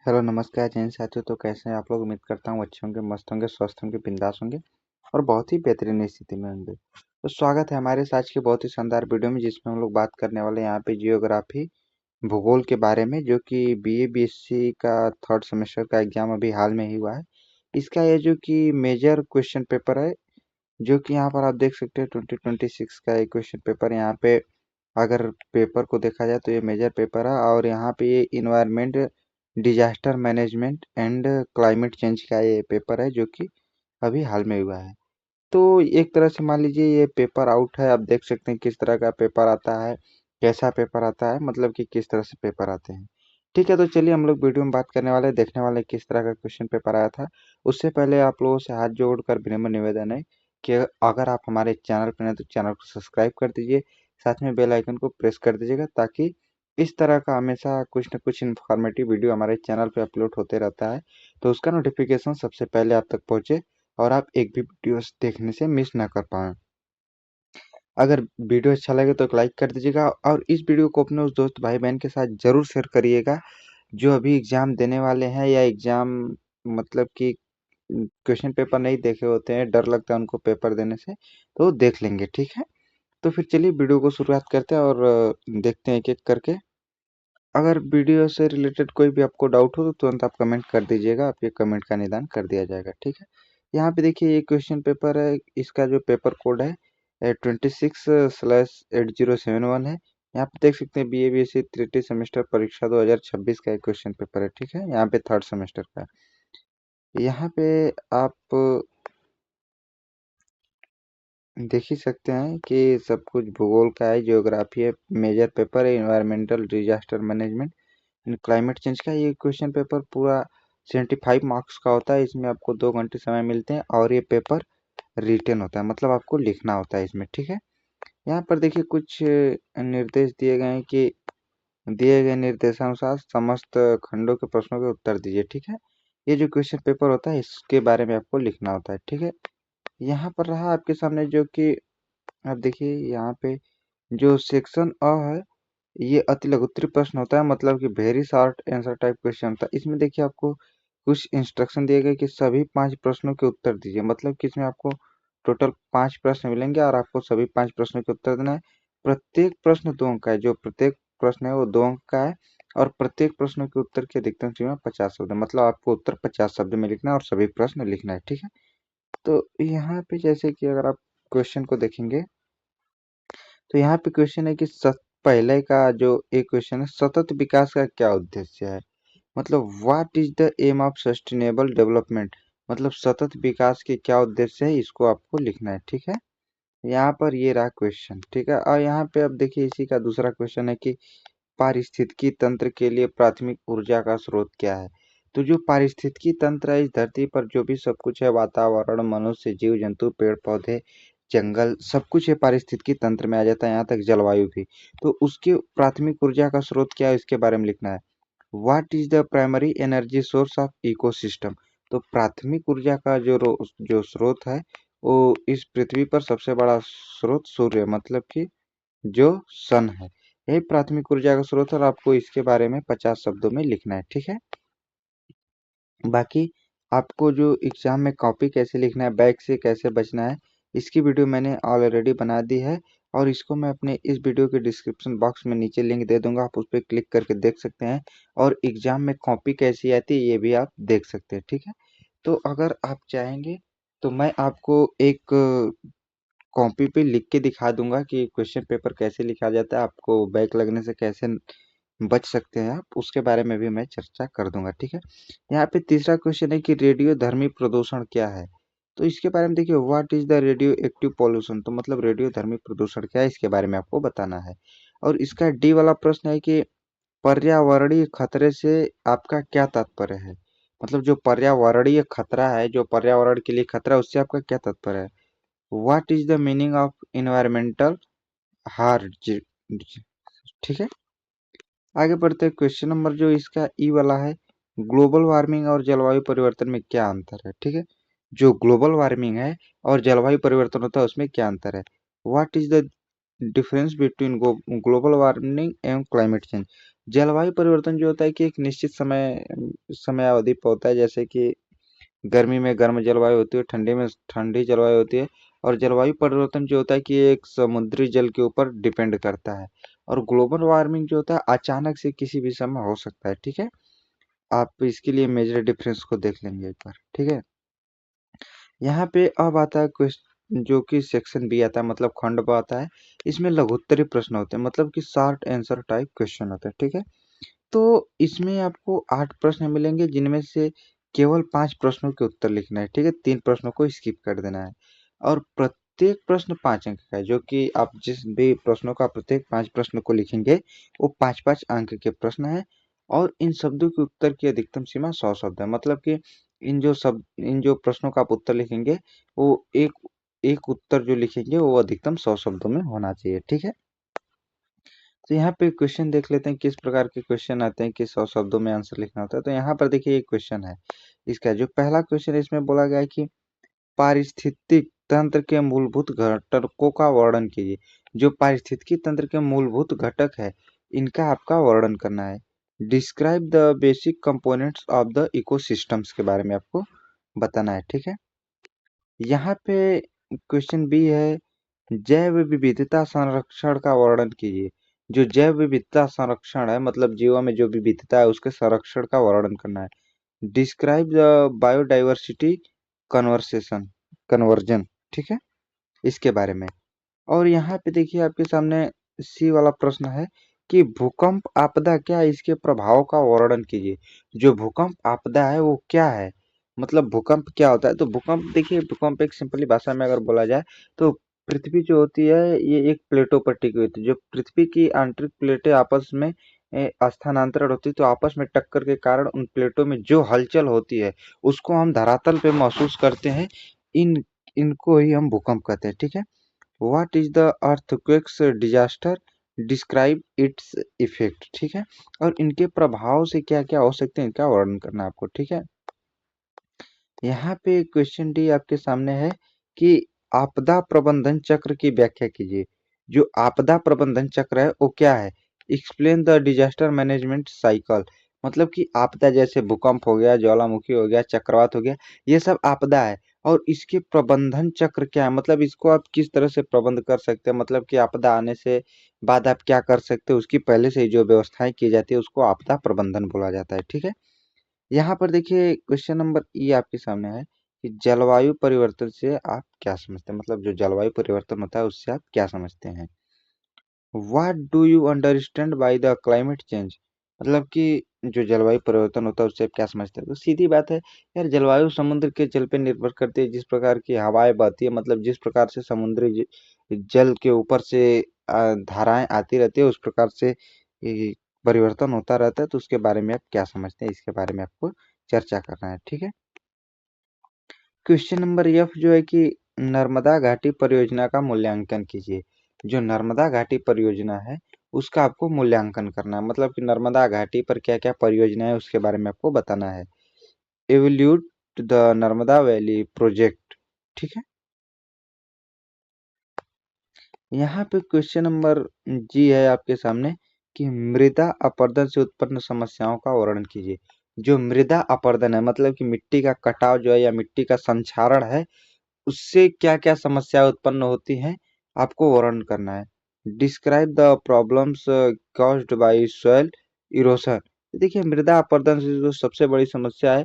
Hello नमस्कार जैन साथियों। तो कैसे हैं आप लोग? उम्मीद करता हूँ अच्छे होंगे, मस्त होंगे, स्वस्थ होंगे, बिंदास होंगे और बहुत ही बेहतरीन स्थिति में होंगे। तो स्वागत है हमारे आज के बहुत ही शानदार वीडियो में, जिसमें हम लोग बात करने वाले हैं यहाँ पे जियोग्राफी भूगोल के बारे में, जो कि बीए बीएससी का थर्ड सेमेस्टर का एग्जाम अभी हाल में ही हुआ है। इसका ये जो कि मेजर क्वेश्चन पेपर है, जो कि यहाँ पर आप देख सकते हैं 2026 का एक क्वेश्चन पेपर यहाँ पे। अगर पेपर को देखा जाए तो ये मेजर पेपर है और यहाँ पे ये environment disaster management and climate change का ये पेपर है, जो कि अभी हाल में हुआ है। तो एक तरह से मान लीजिए ये पेपर आउट है। आप देख सकते हैं किस तरह का पेपर आता है, कैसा पेपर आता है, मतलब कि किस तरह से पेपर आते हैं। ठीक है, तो चलिए हम लोग वीडियो में बात करने वाले, देखने वाले किस तरह का क्वेश्चन पेपर आया था। उससे पहले आप लोगों से हाथ जोड़कर विनम्र निवेदन है कि अगर आप हमारे चैनल पर हैं तो चैनल को सब्सक्राइब कर दीजिए, साथ में बेल आइकन को प्रेस कर दीजिएगा, ताकि इस तरह का हमेशा कुछ न कुछ इन्फॉर्मेटिव वीडियो हमारे चैनल पे अपलोड होते रहता है, तो उसका नोटिफिकेशन सबसे पहले आप तक पहुंचे और आप एक भी वीडियो देखने से मिस ना कर पाएं। अगर वीडियो अच्छा लगे तो एक लाइक कर दीजिएगा और इस वीडियो को अपने उस दोस्त भाई बहन के साथ जरूर शेयर करिएगा जो अभी एग्जाम देने वाले हैं, या एग्जाम मतलब कि क्वेश्चन पेपर नहीं देखे होते हैं, डर लगता है उनको पेपर देने से, तो देख लेंगे। ठीक है, तो फिर चलिए वीडियो को शुरुआत करते हैं और देखते हैं एक एक करके। अगर वीडियो से रिलेटेड कोई भी आपको डाउट हो तो तुरंत आप कमेंट कर दीजिएगा, आपके कमेंट का निदान कर दिया जाएगा। ठीक है, यहाँ पे देखिए ये क्वेश्चन पेपर है, इसका जो पेपर कोड है 26/8071 है। यहाँ पे देख सकते हैं B A B S C तृतीय सेमेस्टर परीक्षा 2026 का एक क्वेश्चन पेपर है। ठीक है, यहाँ पे थर्ड सेमेस्टर का। यहाँ पे आप देख ही सकते हैं कि सब कुछ भूगोल का है, ज्योग्राफी है, मेजर पेपर है, environmental disaster management, climate change का। ये क्वेश्चन पेपर पूरा 75 मार्क्स का होता है। इसमें आपको 2 घंटे समय मिलते हैं और ये पेपर रिटन होता है, मतलब आपको लिखना होता है इसमें। ठीक है, यहाँ पर देखिए कुछ निर्देश दिए गए हैं कि दिए गए निर्देशानुसार समस्त खंडों के प्रश्नों के उत्तर दीजिए। ठीक है, ये जो क्वेश्चन पेपर होता है इसके बारे में आपको लिखना होता है। ठीक है, यहाँ पर रहा आपके सामने जो कि आप देखिए यहाँ पे जो सेक्शन अ है, ये अति लघुत्तरीय प्रश्न होता है, मतलब कि very short answer type question होता है। इसमें देखिए आपको कुछ इंस्ट्रक्शन दिए गए कि सभी 5 प्रश्नों के उत्तर दीजिए, मतलब कि इसमें आपको टोटल 5 प्रश्न मिलेंगे और आपको सभी 5 प्रश्नों के उत्तर देना है। प्रत्येक प्रश्न 2 अंक का है, जो प्रत्येक प्रश्न है वो 2 अंक का है और प्रत्येक प्रश्नों के उत्तर की अधिकतम सीमा 50 शब्द है, मतलब आपको उत्तर 50 शब्द में लिखना है और सभी प्रश्न लिखना है। ठीक है, तो यहाँ पे जैसे कि अगर आप क्वेश्चन को देखेंगे तो यहाँ पे क्वेश्चन है कि पहले का जो एक क्वेश्चन है, सतत विकास का क्या उद्देश्य है, मतलब what is the aim of sustainable development, मतलब सतत विकास के क्या उद्देश्य है, इसको आपको लिखना है। ठीक है, यहाँ पर ये रहा क्वेश्चन। ठीक है, और यहाँ पे अब देखिए इसी का दूसरा क्वेश्चन है कि पारिस्थितिकी तंत्र के लिए प्राथमिक ऊर्जा का स्रोत क्या है। तो जो पारिस्थितिकी तंत्र है, इस धरती पर जो भी सब कुछ है, वातावरण, मनुष्य, जीव जंतु, पेड़ पौधे, जंगल, सब कुछ ये पारिस्थितिकी तंत्र में आ जाता है, यहाँ तक जलवायु भी। तो उसकी प्राथमिक ऊर्जा का स्रोत क्या है, इसके बारे में लिखना है। What is the primary energy source of ecosystem, तो प्राथमिक ऊर्जा का जो स्रोत है वो इस पृथ्वी पर सबसे बड़ा स्रोत सूर्य, मतलब कि जो सन है, यही प्राथमिक ऊर्जा का स्रोत है और आपको इसके बारे में 50 शब्दों में लिखना है। ठीक है, बाकी आपको जो एग्जाम में कॉपी कैसे लिखना है, बैग से कैसे बचना है, इसकी वीडियो मैंने ऑलरेडी बना दी है और इसको मैं अपने इस वीडियो के डिस्क्रिप्शन बॉक्स में नीचे लिंक दे दूंगा, आप उस पर क्लिक करके देख सकते हैं और एग्जाम में कॉपी कैसी आती है ये भी आप देख सकते हैं। ठीक है, तो अगर आप चाहेंगे तो मैं आपको एक कॉपी पे लिख के दिखा दूंगा कि क्वेश्चन पेपर कैसे लिखा जाता है, आपको बैक लगने से कैसे बच सकते हैं आप, उसके बारे में भी मैं चर्चा कर दूंगा। ठीक है, यहाँ पे तीसरा क्वेश्चन है कि रेडियो धर्मी प्रदूषण क्या है, तो इसके बारे में देखिए what is the radio active pollution, तो मतलब रेडियो धर्मी प्रदूषण क्या है, इसके बारे में आपको बताना है। और इसका डी वाला प्रश्न है कि पर्यावरणीय खतरे से आपका क्या तात्पर्य है, मतलब जो पर्यावरणीय खतरा है, जो पर्यावरण के लिए खतरा है, उससे आपका क्या तात्पर्य है। What is the meaning of environmental hertz. ठीक है, आगे बढ़ते हैं। क्वेश्चन नंबर जो इसका ई वाला है, ग्लोबल वार्मिंग और जलवायु परिवर्तन में क्या अंतर है। ठीक है, जो ग्लोबल वार्मिंग है और जलवायु परिवर्तन होता है उसमें क्या अंतर है। What is the difference between global warming and climate change, जलवायु परिवर्तन जो होता है कि एक निश्चित समय अवधि पर होता है, जैसे कि गर्मी में गर्म जलवायु होती है, ठंडी में ठंडी जलवायु होती है। और जलवायु परिवर्तन जो होता है कि एक समुद्री जल के ऊपर डिपेंड करता है। और ग्लोबल वार्मिंग जो होता है अचानक से किसी भी समय हो सकता है। ठीक है, आप इसके लिए मेजर डिफरेंस को देख लेंगे एक बार। ठीक है, यहाँ पे अब आता है क्वेश्चन जो कि सेक्शन बी आता है, मतलब खंड ब आता है। इसमें लघुत्तरी प्रश्न होते हैं, मतलब कि शॉर्ट आंसर टाइप क्वेश्चन होते हैं। ठीक है, तो इसमें आपको 8 प्रश्न मिलेंगे, जिनमें से केवल 5 प्रश्नों के उत्तर लिखना है। ठीक है, 3 प्रश्नों को स्किप कर देना है। और प्रत्येक प्रश्न 5 अंक का है, जो कि आप जिस भी प्रश्नों का प्रत्येक 5 प्रश्न को लिखेंगे वो 5-5 अंक के प्रश्न है। और इन शब्दों के उत्तर की अधिकतम सीमा 100 शब्द है। मतलब कि इन जो प्रश्नों का आप उत्तर लिखेंगे वो एक एक उत्तर जो लिखेंगे वो अधिकतम 100 शब्दों में होना चाहिए। ठीक है, तो यहाँ पे क्वेश्चन देख लेते हैं किस प्रकार के क्वेश्चन आते हैं कि 100 शब्दों में आंसर लिखना होता है। तो यहाँ पर देखिए एक क्वेश्चन है, इसका जो पहला क्वेश्चन है इसमें बोला गया है कि पारिस्थितिक तंत्र के मूलभूत घटकों का वर्णन कीजिए। जो पारिस्थितिकी तंत्र के मूलभूत घटक है इनका आपका वर्णन करना है। Describe the basic components of the ecosystems के बारे में आपको बताना है। ठीक है, यहाँ पे क्वेश्चन बी है, जैव विविधता संरक्षण का वर्णन कीजिए। जो जैव विविधता संरक्षण है, मतलब जीवों में जो विविधता है उसके संरक्षण का वर्णन करना है। Describe the biodiversity conversation conversion. ठीक है, इसके बारे में। और यहाँ पे देखिए आपके सामने सी वाला प्रश्न है कि भूकंप आपदा क्या है, इसके प्रभाव का वर्णन कीजिए। जो भूकंप आपदा है वो क्या है, मतलब भूकंप क्या होता है। तो भूकंप देखिए, भूकंप एक सिंपली भाषा में अगर बोला जाए तो पृथ्वी जो होती है ये एक प्लेटों पर टिकी हुई होती है। जो पृथ्वी की आंतरिक प्लेटें आपस में स्थानांतरण होती है, तो आपस में टक्कर के कारण उन प्लेटों में जो हलचल होती है उसको हम धरातल पे महसूस करते हैं। इन इनको ही हम भूकंप कहते हैं। ठीक है, what is the earthquakes disaster, describe its effect. ठीक है, और इनके प्रभाव से क्या क्या हो सकते हैं इनका वर्णन करना है आपको। ठीक है, यहाँ पे क्वेश्चन डी आपके सामने है कि आपदा प्रबंधन चक्र की व्याख्या कीजिए। जो आपदा प्रबंधन चक्र है वो क्या है। Explain the disaster management cycle. मतलब कि आपदा जैसे भूकंप हो गया, ज्वालामुखी हो गया, चक्रवात हो गया, ये सब आपदा है। और इसके प्रबंधन चक्र क्या है, मतलब इसको आप किस तरह से प्रबंध कर सकते हैं, मतलब कि आपदा आने से बाद आप क्या कर सकते हैं, उसकी पहले से ही जो व्यवस्थाएं की जाती है उसको आपदा प्रबंधन बोला जाता है। ठीक है, यहाँ पर देखिए क्वेश्चन नंबर ई आपके सामने है कि जलवायु परिवर्तन से आप क्या समझते हैं, मतलब जो जलवायु परिवर्तन होता है उससे आप क्या समझते हैं। What do you understand by the climate change. मतलब कि जो जलवायु परिवर्तन होता है उससे आप क्या समझते हैं। तो सीधी बात है यार, जलवायु समुद्र के जल पे निर्भर करती है। जिस प्रकार की हवाएं बहती है, मतलब जिस प्रकार से समुद्री जल के ऊपर से धाराएं आती रहती है, उस प्रकार से ये परिवर्तन होता रहता है। तो उसके बारे में आप क्या समझते हैं, इसके बारे में आपको चर्चा करना है। ठीक है, क्वेश्चन नंबर एफ जो है कि नर्मदा घाटी परियोजना का मूल्यांकन कीजिए। जो नर्मदा घाटी परियोजना है उसका आपको मूल्यांकन करना है, मतलब कि नर्मदा घाटी पर क्या क्या परियोजना है उसके बारे में आपको बताना है। Evaluate the Narmada valley project. ठीक है, यहाँ पे क्वेश्चन नंबर जी है आपके सामने कि मृदा अपरदन से उत्पन्न समस्याओं का वर्णन कीजिए। जो मृदा अपरदन है, मतलब कि मिट्टी का कटाव जो है या मिट्टी का संक्षारण है, उससे क्या क्या समस्या उत्पन्न होती हैं आपको वर्णन करना है। Describe the problems caused by soil erosion. देखिए, मृदा अपरदन से जो सबसे बड़ी समस्या है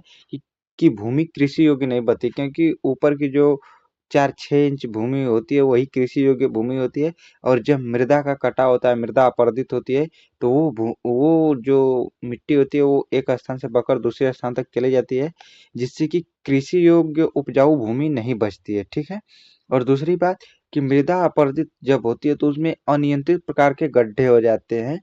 कि भूमि कृषि योग्य नहीं बनती, क्योंकि ऊपर की जो 4-6 इंच भूमि होती है वही कृषि योग्य भूमि होती है। और जब मृदा का कटाव होता है, मृदा अपरदित होती है, तो वो जो मिट्टी होती है वो एक स्थान से बकर दूसरे स्थान तक चली जाती है, जिससे कि कृषि योग्य उपजाऊ भूमि नहीं बचती है। ठीक है, और दूसरी बात कि मृदा अपरदित जब होती है तो उसमें अनियंत्रित प्रकार के गड्ढे हो जाते हैं।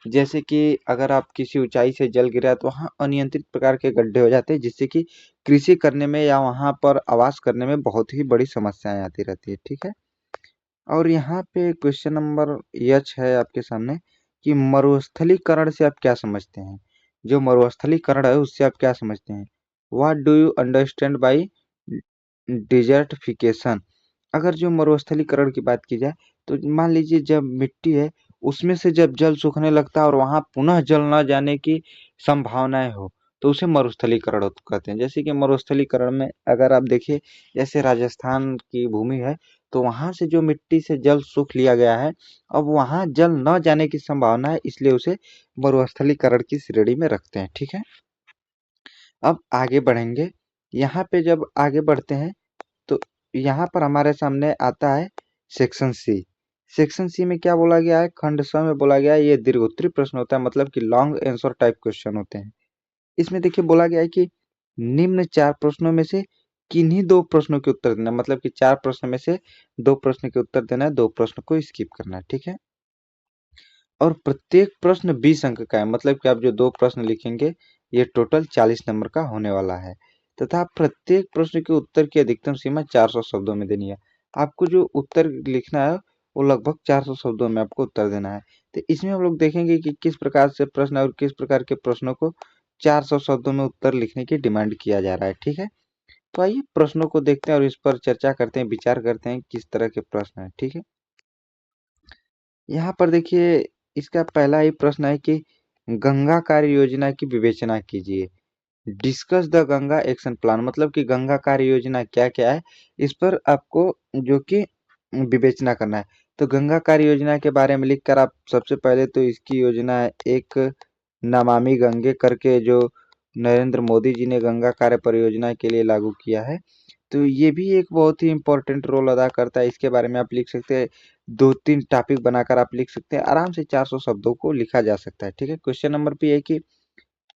जैसे कि अगर आप किसी ऊंचाई से जल गिरा तो वहाँ अनियंत्रित प्रकार के गड्ढे हो जाते हैं, जिससे कि कृषि करने में या वहाँ पर आवास करने में बहुत ही बड़ी समस्याएं आती रहती है। ठीक है, और यहाँ पे क्वेश्चन नंबर एच है आपके सामने कि मरुस्थलीकरण से आप क्या समझते हैं। जो मरुस्थलीकरण है उससे आप क्या समझते हैं। What do you understand by desertification. अगर जो मरुस्थलीकरण की बात की जाए तो मान लीजिए जब मिट्टी है उसमें से जब जल सूखने लगता है और वहां पुनः जल न जाने की संभावनाएं हो तो उसे मरुस्थलीकरण कहते हैं। जैसे कि मरुस्थलीकरण में अगर आप देखिए, जैसे राजस्थान की भूमि है तो वहां से जो मिट्टी से जल सूख लिया गया है, अब वहां जल न जाने की संभावना है, इसलिए उसे मरुस्थलीकरण की श्रेणी में रखते हैं। ठीक है, अब आगे बढ़ेंगे। यहाँ पे जब आगे बढ़ते हैं तो यहाँ पर हमारे सामने आता है सेक्शन सी। सेक्शन सी में क्या बोला गया है, खंड स में बोला गया है, ये दीर्घोत्तरीय प्रश्न होता है, मतलब कि लॉन्ग आंसर टाइप क्वेश्चन होते हैं। इसमें देखिए बोला गया है कि निम्न 4 प्रश्नों में से किन्हीं 2 प्रश्नों के उत्तर देना, मतलब कि 4 प्रश्न में से 2 प्रश्न के उत्तर देना है, 2 प्रश्न को स्किप करना है। ठीक है, और प्रत्येक प्रश्न 20 अंक का है, मतलब कि आप जो 2 प्रश्न लिखेंगे ये टोटल 40 नंबर का होने वाला है, तथा प्रत्येक प्रश्न के उत्तर की अधिकतम सीमा 400 शब्दों में देनी है। आपको जो उत्तर लिखना है वो लगभग 400 शब्दों में आपको उत्तर देना है। तो इसमें हम लोग देखेंगे कि किस प्रकार से प्रश्न और किस प्रकार के प्रश्नों को 400 शब्दों में उत्तर लिखने की डिमांड किया जा रहा है। ठीक है, तो आइए प्रश्नों को देखते हैं और इस पर चर्चा करते हैं, विचार करते हैं किस तरह के प्रश्न है। ठीक है, यहाँ पर देखिए इसका पहला ही प्रश्न है कि गंगा कार्य योजना की विवेचना कीजिए। Discuss the Ganga action plan, मतलब कि गंगा कार्य योजना क्या क्या है, इस पर आपको जो कि विवेचना करना है। तो गंगा कार्य योजना के बारे में लिखकर आप सबसे पहले तो इसकी योजना है एक नमामि गंगे करके, जो नरेंद्र मोदी जी ने गंगा कार्य परियोजना के लिए लागू किया है। तो ये भी एक बहुत ही इम्पोर्टेंट रोल अदा करता है, इसके बारे में आप लिख सकते हैं। 2-3 टॉपिक बनाकर आप लिख सकते हैं, आराम से 400 शब्दों को लिखा जा सकता है। ठीक है, क्वेश्चन नंबर पे है कि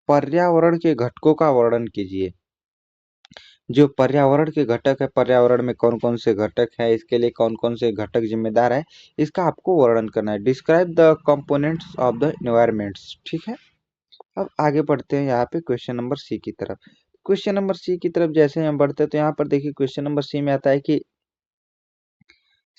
पर्यावरण के घटकों का वर्णन कीजिए। जो पर्यावरण के घटक है, पर्यावरण में कौन कौन से घटक है, इसके लिए कौन कौन से घटक जिम्मेदार है, इसका आपको वर्णन करना है। Describe the components of the environments. ठीक है, अब आगे बढ़ते हैं यहाँ पे क्वेश्चन नंबर सी की तरफ। क्वेश्चन नंबर सी की तरफ जैसे हम बढ़ते हैं तो यहाँ पर देखिए क्वेश्चन नंबर सी में आता है कि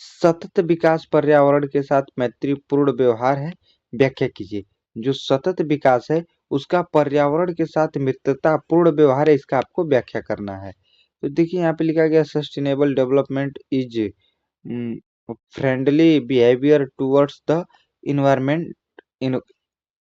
सतत विकास पर्यावरण के साथ मैत्रीपूर्ण व्यवहार है, व्याख्या कीजिए। जो सतत विकास है उसका पर्यावरण के साथ मित्रतापूर्ण व्यवहार है, इसका आपको व्याख्या करना है। तो देखिए यहाँ पे लिखा गया sustainable development is friendly behaviour towards the environment, in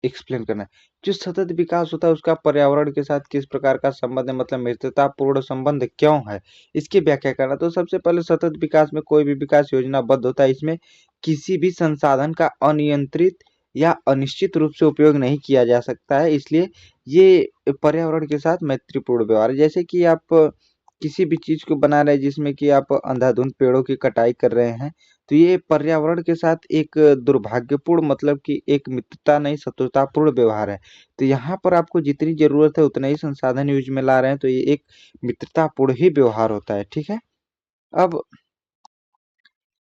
explain करना है। जो सतत विकास होता है उसका पर्यावरण के साथ किस प्रकार का संबंध है, मतलब मित्रतापूर्ण संबंध क्यों है, इसकी व्याख्या करना। तो सबसे पहले सतत विकास में कोई भी विकास योजनाबद्ध होता है, इसमें किसी भी संसाधन का अनियंत्रित या अनिश्चित रूप से उपयोग नहीं किया जा सकता है, इसलिए ये पर्यावरण के साथ मैत्रीपूर्ण व्यवहार है। जैसे कि आप किसी भी चीज को बना रहे हैं जिसमें कि आप अंधाधुंध पेड़ों की कटाई कर रहे हैं, तो ये पर्यावरण के साथ एक दुर्भाग्यपूर्ण, मतलब कि एक मित्रता नहीं शत्रुतापूर्ण व्यवहार है। तो यहाँ पर आपको जितनी जरूरत है उतना ही संसाधन यूज में ला रहे हैं, तो ये एक मित्रतापूर्ण ही व्यवहार होता है। ठीक है, अब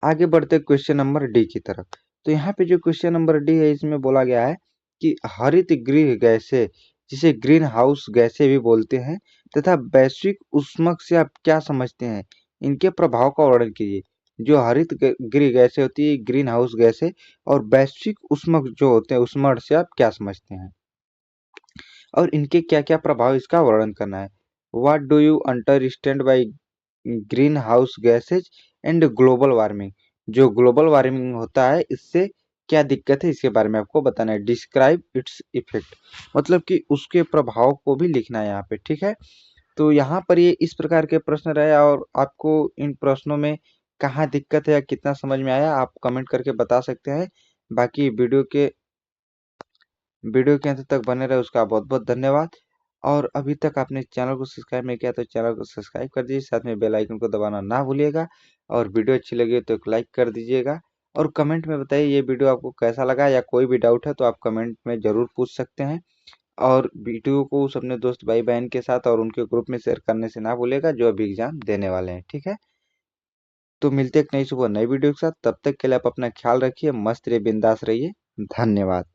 आगे बढ़ते क्वेश्चन नंबर डी की तरफ। तो यहाँ पे जो क्वेश्चन नंबर डी है इसमें बोला गया है कि हरित गृह गैसें, जिसे ग्रीन हाउस गैसें भी बोलते हैं, तथा वैश्विक उष्मक से आप क्या समझते हैं, इनके प्रभाव का वर्णन कीजिए। जो हरित गृह गैसें होती है, ग्रीन हाउस गैसें, और वैश्विक उष्मक जो होते हैं, उष्मण से आप क्या समझते हैं, और इनके क्या क्या प्रभाव, इसका वर्णन करना है। What do you understand by green house gases and global warming. जो ग्लोबल वार्मिंग होता है इससे क्या दिक्कत है, इसके बारे में आपको बताना है। डिस्क्राइब इट्स इफेक्ट, मतलब कि उसके प्रभाव को भी लिखना है यहाँ पे। ठीक है, तो यहाँ पर ये इस प्रकार के प्रश्न रहे, और आपको इन प्रश्नों में कहाँ दिक्कत है या कितना समझ में आया आप कमेंट करके बता सकते हैं। बाकी वीडियो के अंत तक बने रहे उसका बहुत बहुत धन्यवाद। और अभी तक आपने चैनल को सब्सक्राइब नहीं किया तो चैनल को सब्सक्राइब कर दीजिए, साथ में बेल आइकन को दबाना ना भूलिएगा, और वीडियो अच्छी लगी तो एक लाइक कर दीजिएगा। और कमेंट में बताइए ये वीडियो आपको कैसा लगा, या कोई भी डाउट है तो आप कमेंट में ज़रूर पूछ सकते हैं। और वीडियो को उस अपने दोस्त भाई बहन के साथ और उनके ग्रुप में शेयर करने से ना भूलिएगा जो अभी एग्जाम देने वाले हैं। ठीक है, तो मिलते एक नई सुबह नई वीडियो के साथ, तब तक के लिए आप अपना ख्याल रखिए, मस्त रहिए, बिंदास रहिए। धन्यवाद।